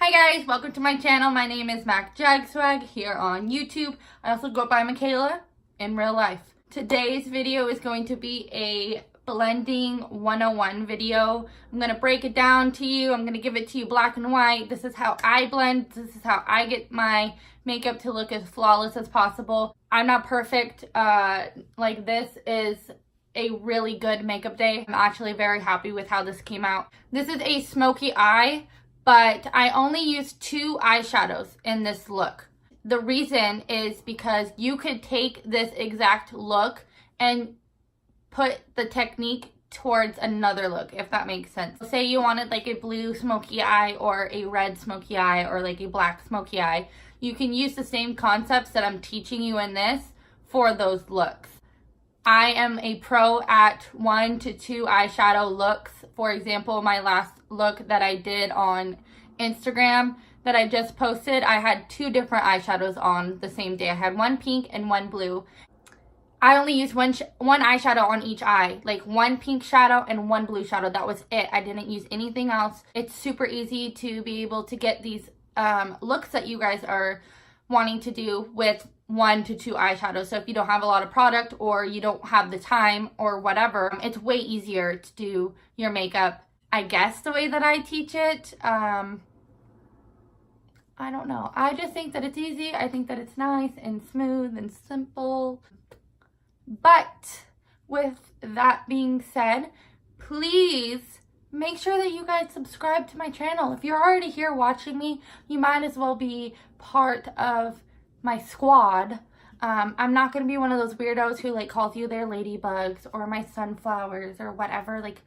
Hi guys, welcome to my channel. My name is macjagswag here on YouTube. I also go by Michaela in real life. Today's video is going to be a blending 101 video. I'm going to break it down to you. I'm going to give it to you black and white. This is how I blend. This is how I get my makeup to look as flawless as possible. I'm not perfect. Like this is a really good makeup day. I'm actually very happy with how this came out. This is a smoky eye, but I only used 2 eyeshadows in this look. The reason is because you could take this exact look and put the technique towards another look, if that makes sense. Say you wanted like a blue smoky eye or a red smoky eye or like a black smoky eye. You can use the same concepts that I'm teaching you in this for those looks. I am a pro at 1 to 2 eyeshadow looks. For example, my last look that I did on Instagram that I just posted, I had 2 different eyeshadows on the same day. I had 1 pink and 1 blue. I only used one eyeshadow on each eye, like 1 pink shadow and 1 blue shadow. That was it. I didn't use anything else. It's super easy to be able to get these looks that you guys are wanting to do with 1 to 2 eyeshadows. So if you don't have a lot of product or you don't have the time or whatever, it's way easier to do your makeup, I guess, the way that I teach it. I don't know. I just think that it's easy. I think that it's nice and smooth and simple. But with that being said, please make sure that you guys subscribe to my channel. If you're already here watching me, you might as well be part of my squad. I'm not going to be one of those weirdos who like calls you their ladybugs or my sunflowers or whatever. Like,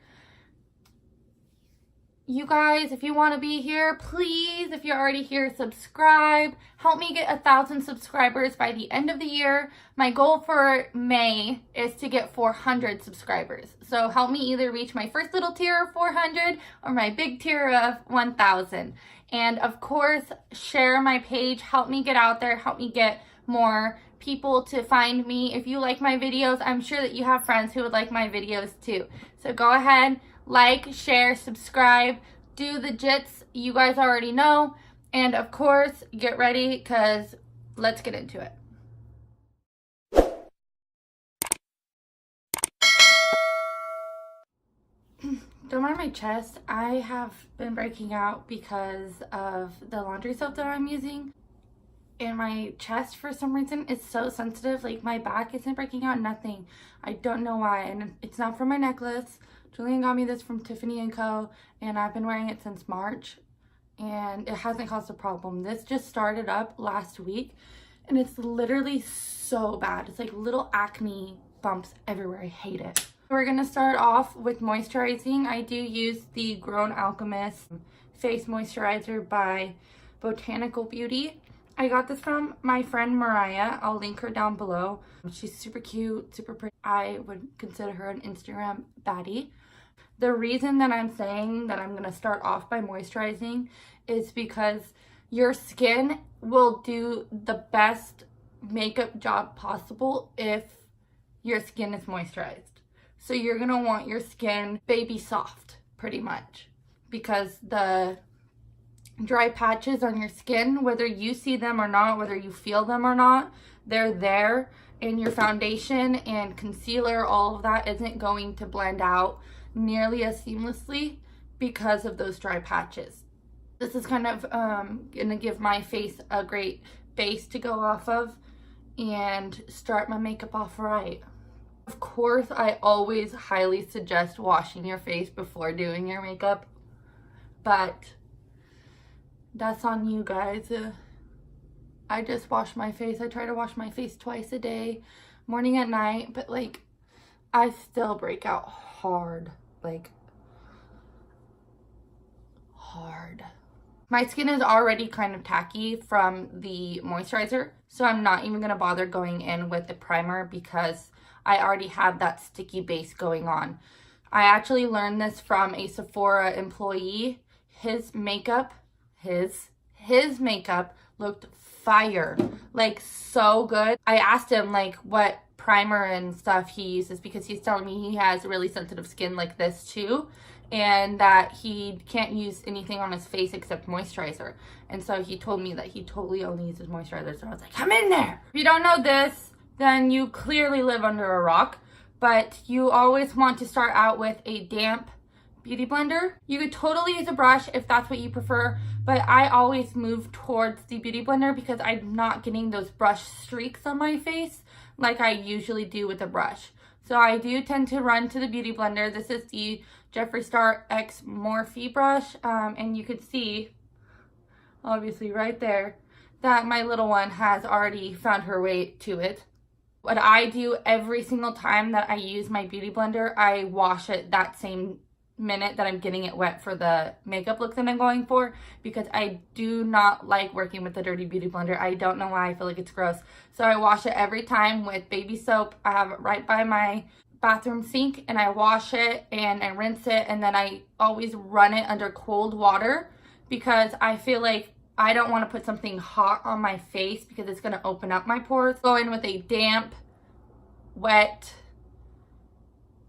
you guys, if you want to be here, please, if you're already here, subscribe. Help me get 1,000 subscribers by the end of the year. My goal for May is to get 400 subscribers. So help me either reach my first little tier of 400 or my big tier of 1,000. And of course, share my page. Help me get out there. Help me get more people to find me. If you like my videos, I'm sure that you have friends who would like my videos too. So go ahead, like, share, subscribe, do the jits you guys already know. And of course, get ready because let's get into it. Don't mind my chest. I have been breaking out because of the laundry soap that I'm using. And my chest, for some reason, is so sensitive. Like, my back isn't breaking out, nothing. I don't know why. And it's not from my necklace. Julian got me this from Tiffany & Co. And I've been wearing it since March. And it hasn't caused a problem. This just started up last week. And it's literally so bad. It's like little acne bumps everywhere. I hate it. We're going to start off with moisturizing. I do use the Grown Alchemist Face Moisturizer by Botanical Beauty. I got this from my friend Mariah. I'll link her down below. She's super cute, super pretty. I would consider her an Instagram baddie. The reason that I'm saying that I'm going to start off by moisturizing is because your skin will do the best makeup job possible if your skin is moisturized. So you're going to want your skin baby soft, pretty much, because the dry patches on your skin, whether you see them or not, whether you feel them or not, they're there, and your foundation and concealer, all of that isn't going to blend out nearly as seamlessly because of those dry patches. This is kind of gonna give my face a great base to go off of and start my makeup off right. Of course, I always highly suggest washing your face before doing your makeup, but that's on you guys. I just wash my face. I try to wash my face twice a day, morning and night, but like I still break out hard, like hard. My skin is already kind of tacky from the moisturizer, so I'm not even gonna bother going in with the primer because I already have that sticky base going on. I actually learned this from a Sephora employee. His makeup looked fire, like so good. I asked him like what primer and stuff he uses because he's telling me he has really sensitive skin like this too, and that he can't use anything on his face except moisturizer. And so he told me that he totally only uses moisturizer. So I was like, I'm in there. If you don't know this, then you clearly live under a rock. But you always want to start out with a damp beauty blender. You could totally use a brush if that's what you prefer, but I always move towards the beauty blender because I'm not getting those brush streaks on my face like I usually do with a brush. So I do tend to run to the beauty blender. This is the Jeffree Star X Morphe brush, and you could see, obviously right there, that my little one has already found her way to it. What I do every single time that I use my beauty blender, I wash it that same minute that I'm getting it wet for the makeup look that I'm going for, because I do not like working with the dirty beauty blender. I don't know why, I feel like it's gross. So I wash it every time with baby soap. I have it right by my bathroom sink, and I wash it and I rinse it, and then I always run it under cold water because I feel like I don't want to put something hot on my face because it's going to open up my pores. Go in with a damp, wet,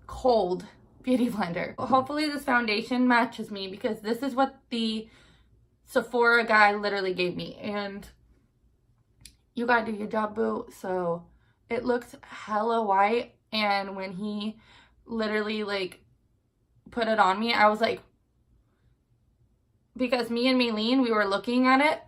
cold beauty blender. Hopefully this foundation matches me because this is what the Sephora guy literally gave me, and you gotta do your job, boo. So it looks hella white, and when he literally like put it on me, I was like, because me and Maylene, we were looking at it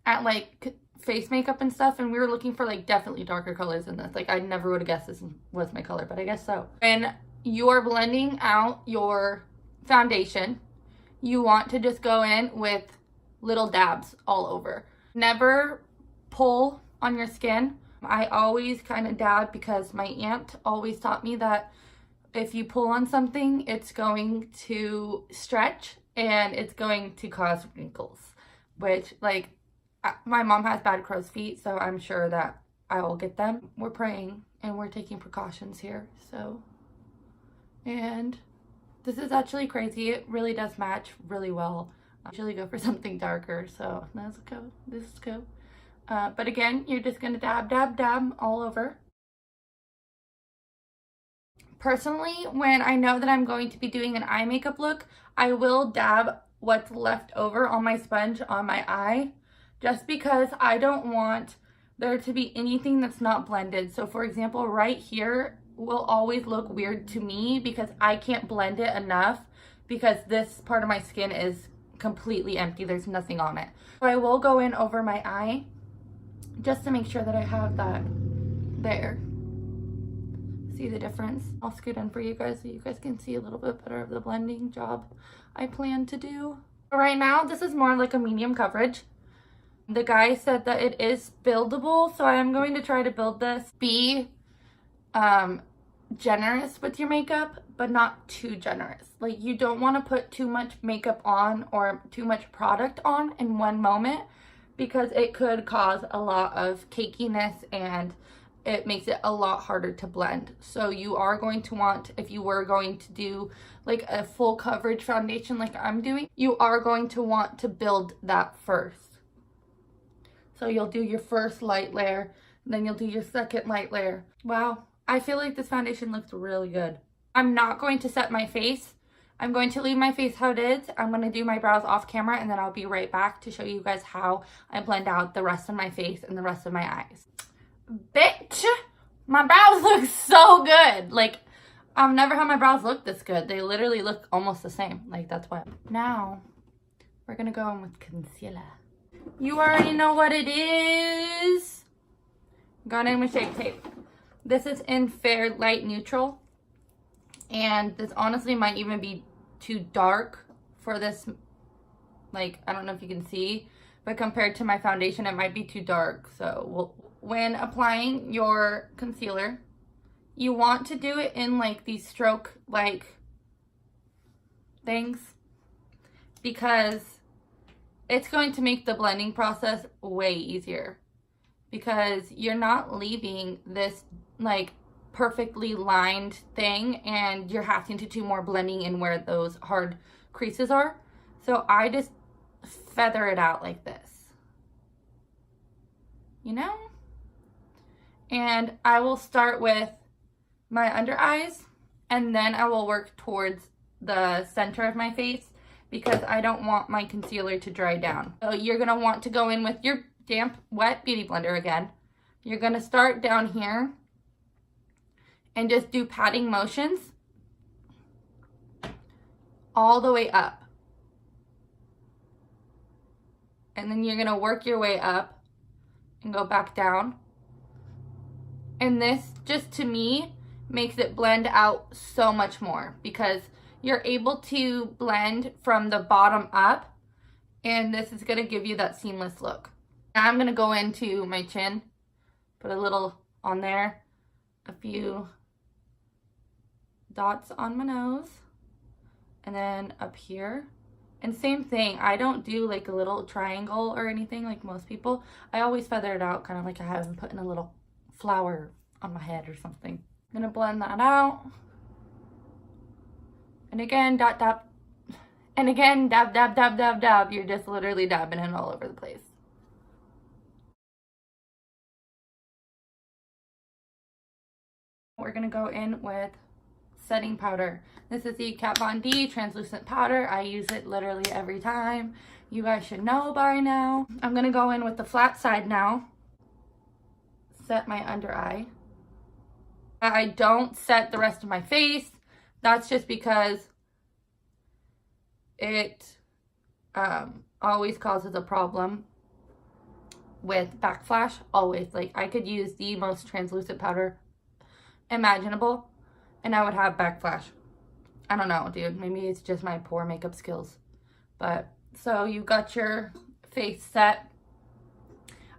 at like face makeup and stuff, and we were looking for like definitely darker colors in this. Like I never would have guessed this was my color, but I guess so. When you're blending out your foundation, you want to just go in with little dabs all over. Never pull on your skin. I always kind of dab because my aunt always taught me that if you pull on something, it's going to stretch and it's going to cause wrinkles, which like my mom has bad crow's feet, so I'm sure that I will get them. We're praying and we're taking precautions here, so. And this is actually crazy. It really does match really well. I usually go for something darker, so let's go. This is cool. But again, you're just gonna dab, dab, dab all over. Personally, when I know that I'm going to be doing an eye makeup look, I will dab what's left over on my sponge on my eye, just because I don't want there to be anything that's not blended. So for example, right here will always look weird to me because I can't blend it enough because this part of my skin is completely empty. There's nothing on it. So I will go in over my eye just to make sure that I have that there. See the difference? I'll scoot in for you guys so you guys can see a little bit better of the blending job I plan to do. Right now, this is more like a medium coverage. The guy said that it is buildable, so I am going to try to build this. Be generous with your makeup, but not too generous. Like, you don't want to put too much makeup on or too much product on in one moment because it could cause a lot of cakiness and it makes it a lot harder to blend. So you are going to want, if you were going to do like a full coverage foundation like I'm doing, you are going to want to build that first. So you'll do your first light layer, then you'll do your second light layer. Wow, I feel like this foundation looks really good. I'm not going to set my face. I'm going to leave my face how it is. I'm going to do my brows off camera, and then I'll be right back to show you guys how I blend out the rest of my face and the rest of my eyes. Bitch, my brows look so good. Like, I've never had my brows look this good. They literally look almost the same. Like, that's why. Now, we're going to go in with concealer. You already know what it is. Gone in with Shape Tape. This is in Fair Light Neutral. And this honestly might even be too dark for this. Like, I don't know if you can see. But compared to my foundation, it might be too dark. So, when applying your concealer, you want to do it in like these stroke-like things. Because it's going to make the blending process way easier. Because you're not leaving this like perfectly lined thing and you're having to do more blending in where those hard creases are. So I just feather it out like this. You know? And I will start with my under eyes and then I will work towards the center of my face because I don't want my concealer to dry down. So you're going to want to go in with your damp, wet beauty blender again. You're going to start down here and just do patting motions all the way up. And then you're going to work your way up and go back down. And this, just to me, makes it blend out so much more because you're able to blend from the bottom up, and this is going to give you that seamless look. Now I'm going to go into my chin, put a little on there, a few dots on my nose, and then up here. And same thing, I don't do like a little triangle or anything like most people. I always feather it out, kind of like I have been putting a little flower on my head or something. I'm gonna blend that out. And again, dot, dot. And again, dab, dab, dab, dab, dab. You're just literally dabbing it all over the place. We're gonna go in with setting powder. This is the Kat Von D translucent powder. I use it literally every time. You guys should know by now. I'm gonna go in with the flat side now. Set my under eye. I don't set the rest of my face. That's just because it always causes a problem with backflash. Always. Like, I could use the most translucent powder imaginable and I would have backflash. I don't know, dude. Maybe it's just my poor makeup skills. But, so you got your face set.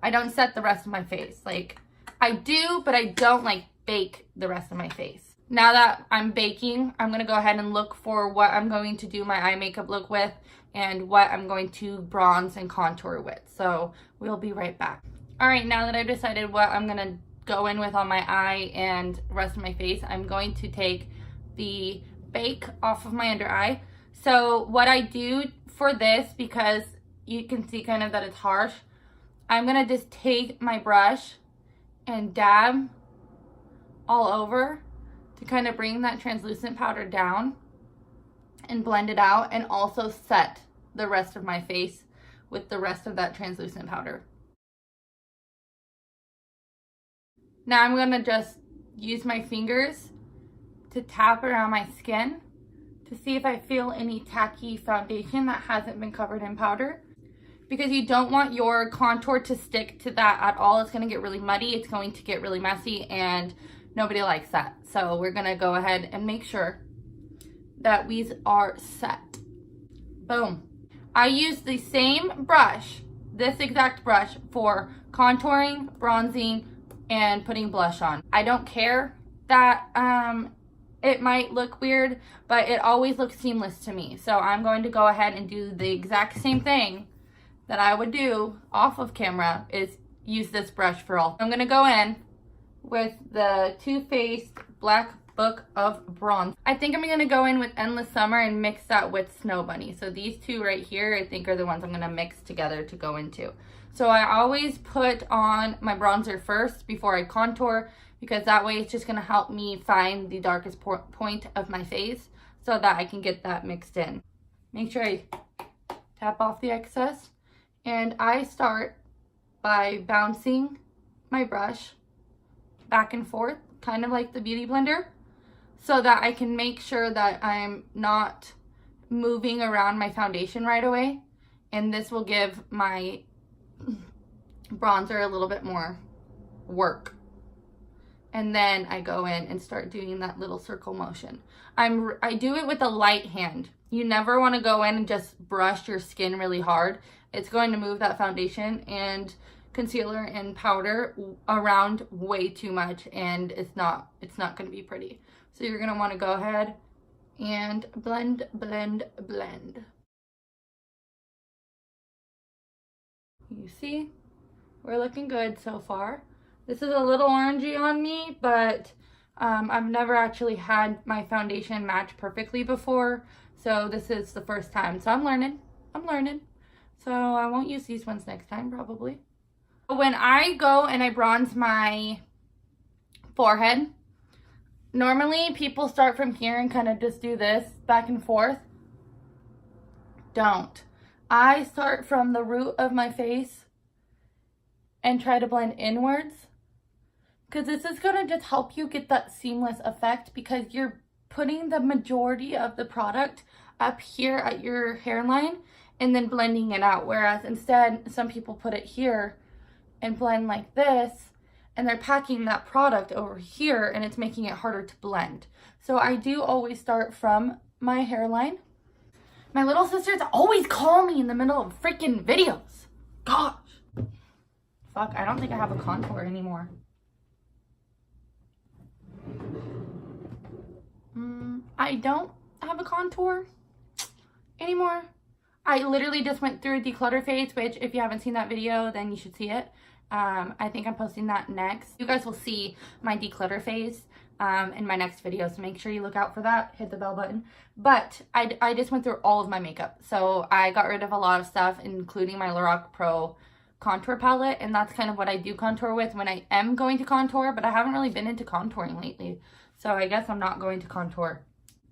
I don't set the rest of my face. Like, I do, but I don't, like, bake the rest of my face. Now that I'm baking, I'm going to go ahead and look for what I'm going to do my eye makeup look with and what I'm going to bronze and contour with. So, we'll be right back. Alright, now that I've decided what I'm going to go in with on my eye and rest of my face, I'm going to take the bake off of my under eye. So what I do for this, because you can see kind of that it's harsh, I'm gonna just take my brush and dab all over to kind of bring that translucent powder down and blend it out, and also set the rest of my face with the rest of that translucent powder. Now I'm going to just use my fingers to tap around my skin to see if I feel any tacky foundation that hasn't been covered in powder. Because you don't want your contour to stick to that at all. It's going to get really muddy. It's going to get really messy and nobody likes that. So we're going to go ahead and make sure that we are set. Boom. I use the same brush, this exact brush, for contouring, bronzing, and putting blush on. I don't care that it might look weird, but it always looks seamless to me. So I'm going to go ahead and do the exact same thing that I would do off of camera, is use this brush for all. I'm going to go in with the Too Faced Black Book of Bronze. I think I'm going to go in with Endless Summer and mix that with Snow Bunny. So these two right here, I think, are the ones I'm going to mix together to go into. So I always put on my bronzer first before I contour, because that way it's just going to help me find the darkest point of my face so that I can get that mixed in. Make sure I tap off the excess. And I start by bouncing my brush back and forth, kind of like the Beauty Blender, so that I can make sure that I'm not moving around my foundation right away. And this will give my bronzer a little bit more work. And then I go in and start doing that little circle motion. I do it with a light hand. You never want to go in and just brush your skin really hard. It's going to move that foundation and concealer and powder around way too much, and it's not going to be pretty. So you're going to want to go ahead and blend, blend, blend. You see, we're looking good so far. This is a little orangey on me, but I've never actually had my foundation match perfectly before, so this is the first time. So I'm learning. So I won't use these ones next time, probably. When I go and I bronze my forehead, Normally, people start from here and kind of just do this back and forth. Don't. I start from the root of my face and try to blend inwards, because this is going to just help you get that seamless effect, because you're putting the majority of the product up here at your hairline and then blending it out. Whereas instead, some people put it here and blend like this, and they're packing that product over here and it's making it harder to blend. So I do always start from my hairline. My little sisters always call me in the middle of freaking videos. Gosh. Fuck, I don't think I have a contour anymore. I don't have a contour anymore. I literally just went through a declutter phase, which if you haven't seen that video, then you should see it. I think I'm posting that next. You guys will see my declutter phase in my next video, so make sure you look out for that. Hit the bell button. But I just went through all of my makeup. So I got rid of a lot of stuff, including my Lorac Pro contour palette, and that's kind of what I do contour with when I am going to contour, but I haven't really been into contouring lately. So I guess I'm not going to contour.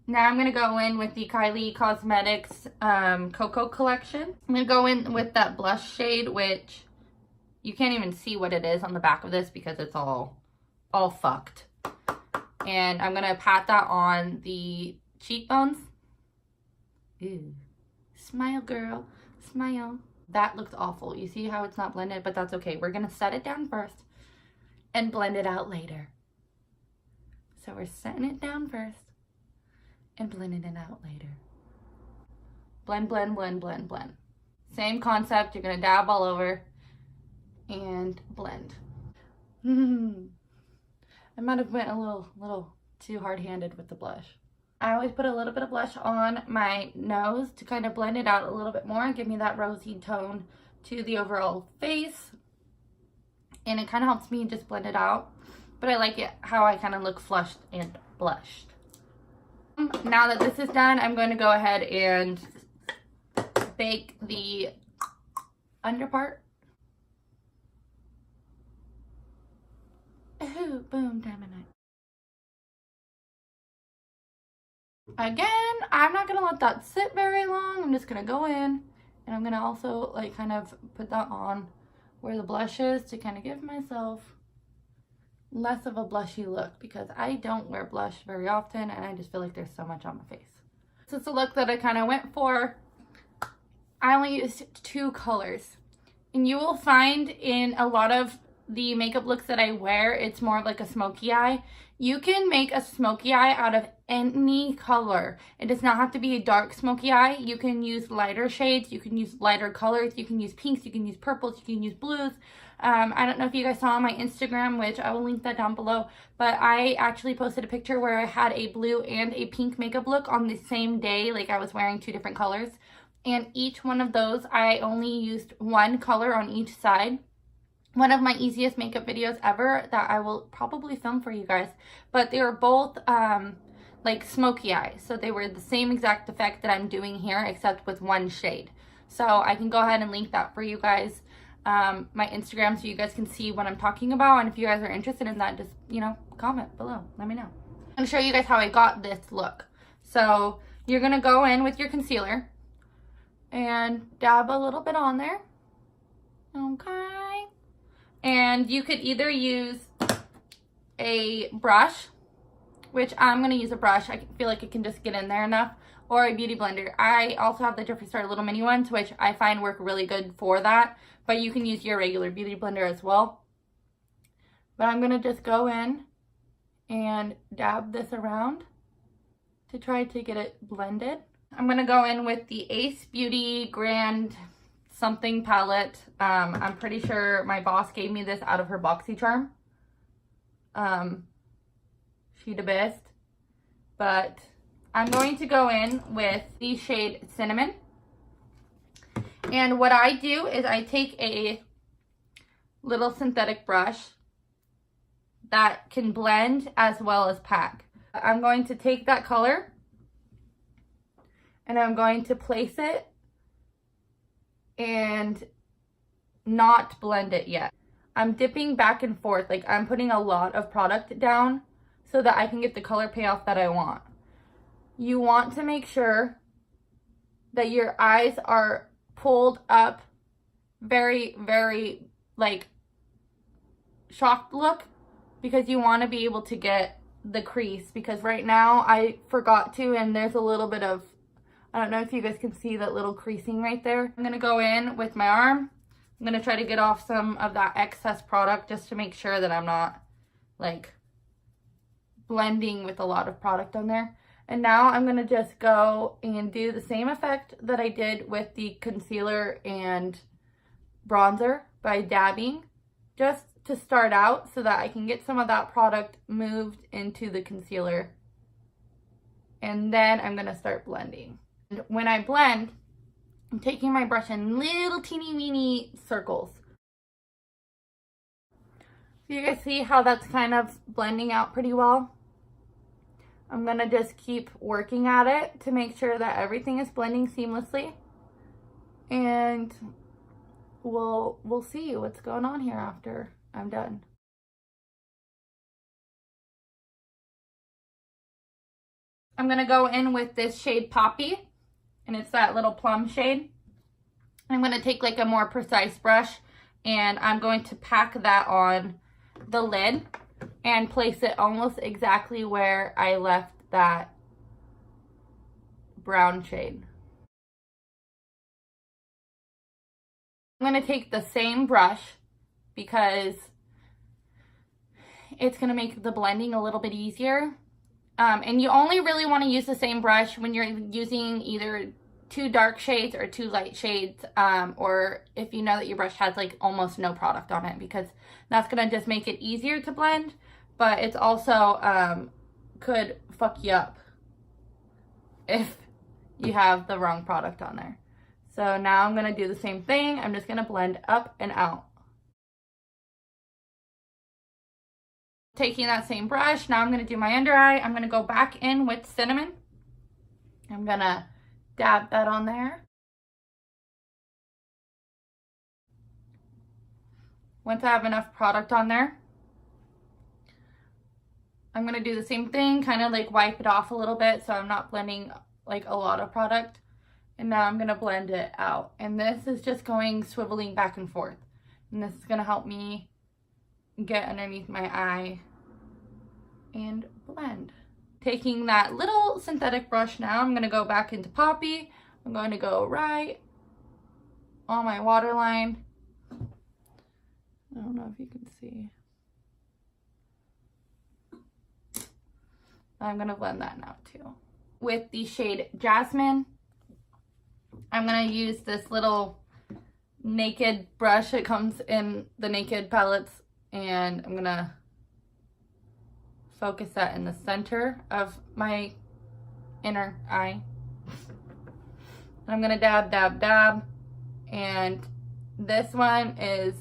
Now I'm going to go in with the Kylie Cosmetics Cocoa Collection. I'm going to go in with that blush shade, which you can't even see what it is on the back of this because it's all fucked. And I'm going to pat that on the cheekbones. Ooh. Smile, girl. Smile. That looks awful. You see how it's not blended, but that's okay. We're going to set it down first and blend it out later. So we're setting it down first and blending it out later. Blend, blend, blend, blend, blend. Same concept. You're going to dab all over and blend. I might have went a little too hard-handed with the blush. I always put a little bit of blush on my nose to kind of blend it out a little bit more and give me that rosy tone to the overall face. And it kind of helps me just blend it out. But I like it how I kind of look flushed and blushed. Now that this is done, I'm going to go ahead and bake the under part. Ooh, boom, diamond night. Again, I'm not going to let that sit very long. I'm just going to go in and I'm going to also like kind of put that on where the blush is to kind of give myself less of a blushy look, because I don't wear blush very often and I just feel like there's so much on my face. This is the look that I kind of went for. I only used 2 colors, and you will find in a lot of the makeup looks that I wear, it's more of like a smoky eye. You can make a smoky eye out of any color. It does not have to be a dark smoky eye. You can use lighter shades, you can use lighter colors, you can use pinks, you can use purples, you can use blues. I don't know if you guys saw on my Instagram, which I will link that down below, but I actually posted a picture where I had a blue and a pink makeup look on the same day. Like I was wearing 2 different colors, and each one of those I only used 1 color on each side. One of my easiest makeup videos ever that I will probably film for you guys, but they were both like smoky eyes, so they were the same exact effect that I'm doing here except with 1 shade. So I can go ahead and link that for you guys, my Instagram, so you guys can see what I'm talking about. And if you guys are interested in that, just, you know, comment below, let me know. I'm gonna show you guys how I got this look. So you're gonna go in with your concealer and dab a little bit on there. Okay. And you could either use a brush, which I'm going to use a brush. I feel like it can just get in there enough, or a beauty blender. I also have the Jeffree Star little mini ones, which I find work really good for that, but you can use your regular beauty blender as well. But I'm going to just go in and dab this around to try to get it blended. I'm going to go in with the Ace Beauty Grand something palette. I'm pretty sure my boss gave me this out of her BoxyCharm. She the best. But I'm going to go in with the shade Cinnamon. And what I do is I take a little synthetic brush that can blend as well as pack. I'm going to take that color and I'm going to place it and not blend it yet. I'm dipping back and forth, like I'm putting a lot of product down so that I can get the color payoff that I want. You want to make sure that your eyes are pulled up very, very like shocked look, because you want to be able to get the crease, because right now I forgot to, and there's a little bit of, I don't know if you guys can see that little creasing right there. I'm going to go in with my arm. I'm going to try to get off some of that excess product just to make sure that I'm not like blending with a lot of product on there. And now I'm going to just go and do the same effect that I did with the concealer and bronzer by dabbing, just to start out so that I can get some of that product moved into the concealer. And then I'm going to start blending. And when I blend, I'm taking my brush in little teeny weeny circles. So you guys see how that's kind of blending out pretty well? I'm going to just keep working at it to make sure that everything is blending seamlessly. And we'll see what's going on here after I'm done. I'm going to go in with this shade Poppy, and it's that little plum shade. I'm going to take like a more precise brush, and I'm going to pack that on the lid and place it almost exactly where I left that brown shade. I'm going to take the same brush because it's going to make the blending a little bit easier. And you only really want to use the same brush when you're using either 2 dark shades or 2 light shades, or if you know that your brush has like almost no product on it, because that's going to just make it easier to blend, but it's also could fuck you up if you have the wrong product on there. So now I'm going to do the same thing. I'm just going to blend up and out. Taking that same brush, now I'm going to do my under eye. I'm going to go back in with cinnamon. I'm going to dab that on there. Once I have enough product on there, I'm going to do the same thing, kind of like wipe it off a little bit so I'm not blending like a lot of product. And now I'm going to blend it out. And this is just going swiveling back and forth. And this is going to help me get underneath my eye and blend. Taking that little synthetic brush now, I'm going to go back into Poppy. I'm going to go right on my waterline. I don't know if you can see. I'm going to blend that now too. With the shade Jasmine, I'm going to use this little Naked brush. It comes in the Naked palettes, and I'm going to focus that in the center of my inner eye. And I'm going to dab, dab, dab. And this one is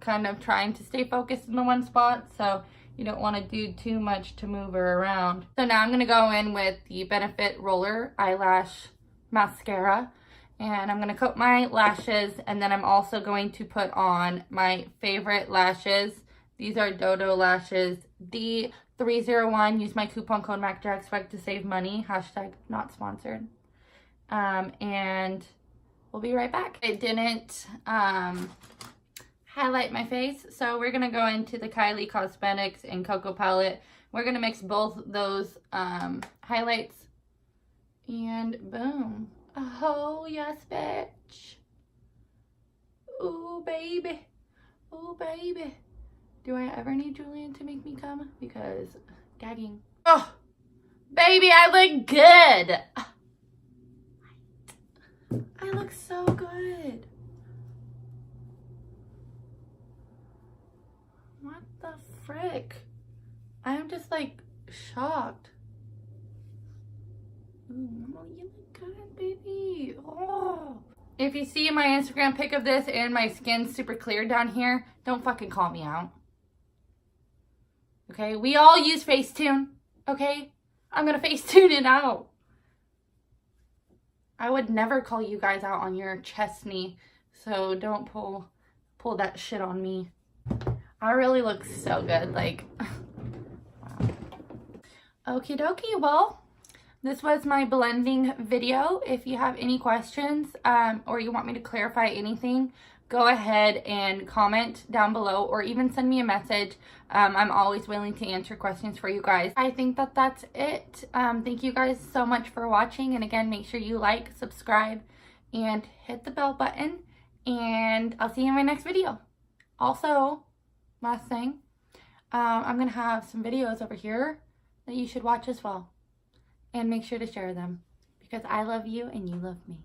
kind of trying to stay focused in the one spot, so you don't want to do too much to move her around. So now I'm going to go in with the Benefit Roller Eyelash Mascara. And I'm going to coat my lashes, and then I'm also going to put on my favorite lashes. These are Dodo lashes, D301. Use my coupon code macjagswag to save money. Hashtag not sponsored. And we'll be right back. I didn't highlight my face, so we're going to go into the Kylie Cosmetics and Cocoa palette. We're going to mix both those highlights, and boom. Oh, yes, bitch. Ooh, baby. Ooh, baby. Do I ever need Julian to make me come? Because gagging. Oh, baby, I look good. I look so good. What the frick? I'm just like shocked. Ooh, you look good, baby. Oh. If you see my Instagram pic of this and my skin's super clear down here, don't fucking call me out. Okay? We all use Facetune. Okay? I'm gonna Facetune it out. I would never call you guys out on your CHESTACNE, so don't pull that shit on me. I really look so good. Like, wow. Okie dokie, well, this was my blending video. If you have any questions or you want me to clarify anything, go ahead and comment down below or even send me a message. I'm always willing to answer questions for you guys. I think that that's it. Thank you guys so much for watching. And again, make sure you like, subscribe, and hit the bell button. And I'll see you in my next video. Also, last thing, I'm going to have some videos over here that you should watch as well. And make sure to share them because I love you and you love me.